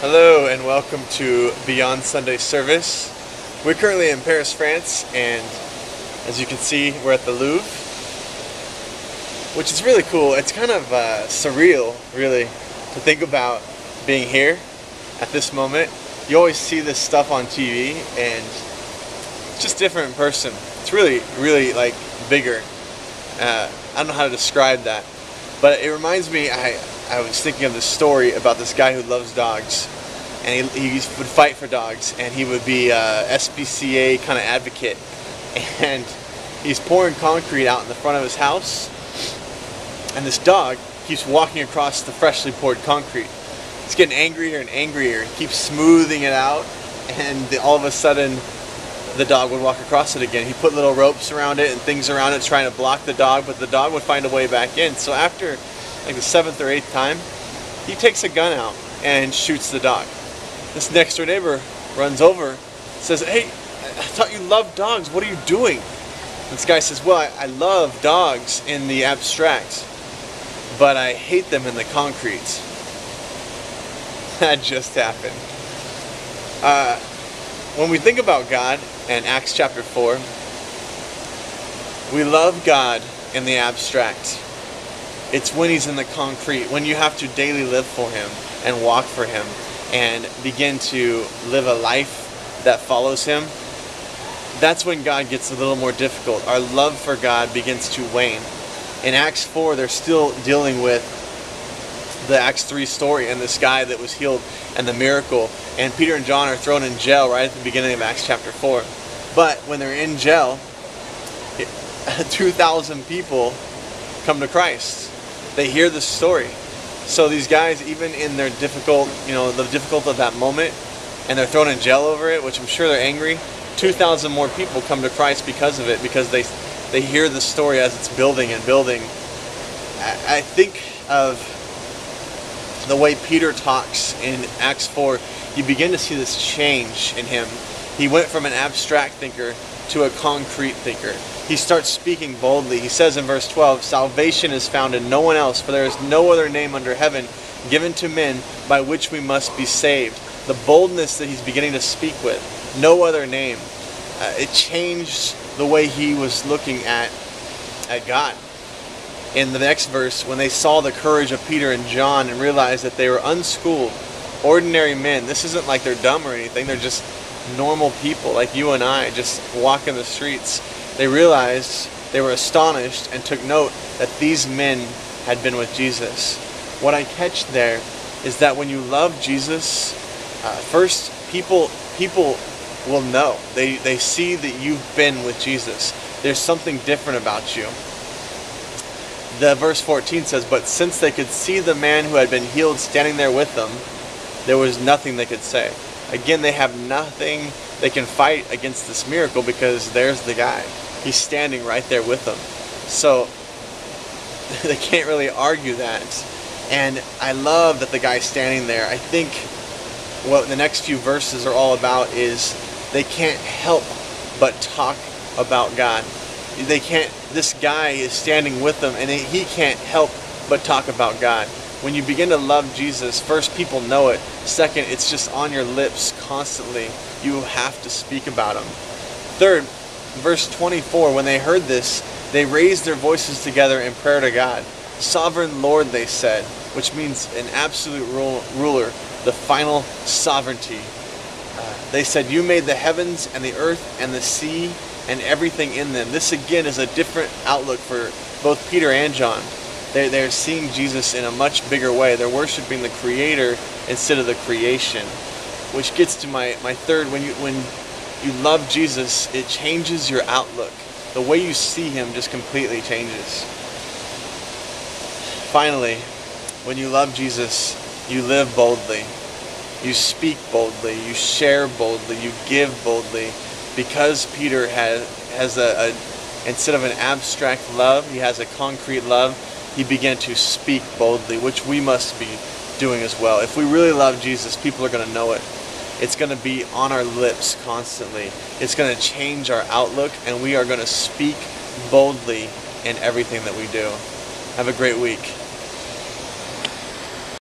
Hello and welcome to Beyond Sunday Service. We're currently in Paris, France, and as you can see, we're at the Louvre, which is really cool. It's kind of surreal, really, to think about being here at this moment. You always see this stuff on TV, and it's just different in person. It's really like bigger. I don't know how to describe that, but it reminds me. I was thinking of this story about this guy who loves dogs, and he would fight for dogs, and he would be a SPCA kind of advocate, and he's pouring concrete out in the front of his house, and this dog keeps walking across the freshly poured concrete. It's getting angrier and angrier. He keeps smoothing it out, and all of a sudden the dog would walk across it again. He put little ropes around it and things around it trying to block the dog, but the dog would find a way back in. So after like the 7th or 8th time, he takes a gun out and shoots the dog. This next door neighbor runs over, says, "Hey, I thought you loved dogs. What are you doing?" This guy says, "Well, I love dogs in the abstract, but I hate them in the concrete." That just happened. When we think about God in Acts chapter 4, we love God in the abstract. It's when He's in the concrete, when you have to daily live for Him and walk for Him and begin to live a life that follows Him. That's when God gets a little more difficult. Our love for God begins to wane. In Acts 4, they're still dealing with the Acts 3 story and this guy that was healed and the miracle. And Peter and John are thrown in jail right at the beginning of Acts chapter 4. But when they're in jail, 2,000 people come to Christ. They hear the story. So these guys, even in their difficult, the difficult of that moment, and they're thrown in jail over it, which I'm sure they're angry, 2,000 more people come to Christ because of it, because they hear the story as it's building and building. I think of the way Peter talks in Acts 4, you begin to see this change in him. He went from an abstract thinker to a concrete thinker. He starts speaking boldly. He says in verse 12, "Salvation is found in no one else, for there is no other name under heaven given to men by which we must be saved." The boldness that he's beginning to speak with, no other name. It changed the way he was looking at God. In the next verse, when they saw the courage of Peter and John and realized that they were unschooled, ordinary men, this isn't like they're dumb or anything, they're just normal people like you and I, just walking the streets. They realized, they were astonished and took note that these men had been with Jesus. What I catch there is that when you love Jesus, first people will know. They see that you've been with Jesus. There's something different about you. The verse 14 says, "But since they could see the man who had been healed standing there with them, there was nothing they could say." Again, they have nothing they can fight against this miracle because there's the guy. He's standing right there with them. So they can't really argue that. And I love that the guy's standing there. I think what the next few verses are all about is they can't help but talk about God. This guy is standing with them, and he can't help but talk about God. When you begin to love Jesus, first, people know it. Second, it's just on your lips constantly. You have to speak about Him. Third, verse 24, when they heard this, they raised their voices together in prayer to God. "Sovereign Lord," they said, which means an absolute ruler, the final sovereignty. They said, "You made the heavens and the earth and the sea and everything in them." This again is a different outlook for both Peter and John. They're seeing Jesus in a much bigger way. They're worshiping the Creator instead of the creation. Which gets to my third, when you love Jesus, it changes your outlook. The way you see Him just completely changes. Finally, when you love Jesus, you live boldly. You speak boldly. You share boldly. You give boldly. Because Peter has instead of an abstract love, he has a concrete love. He began to speak boldly, which we must be doing as well. If we really love Jesus, people are going to know it. It's going to be on our lips constantly. It's going to change our outlook, and we are going to speak boldly in everything that we do. Have a great week.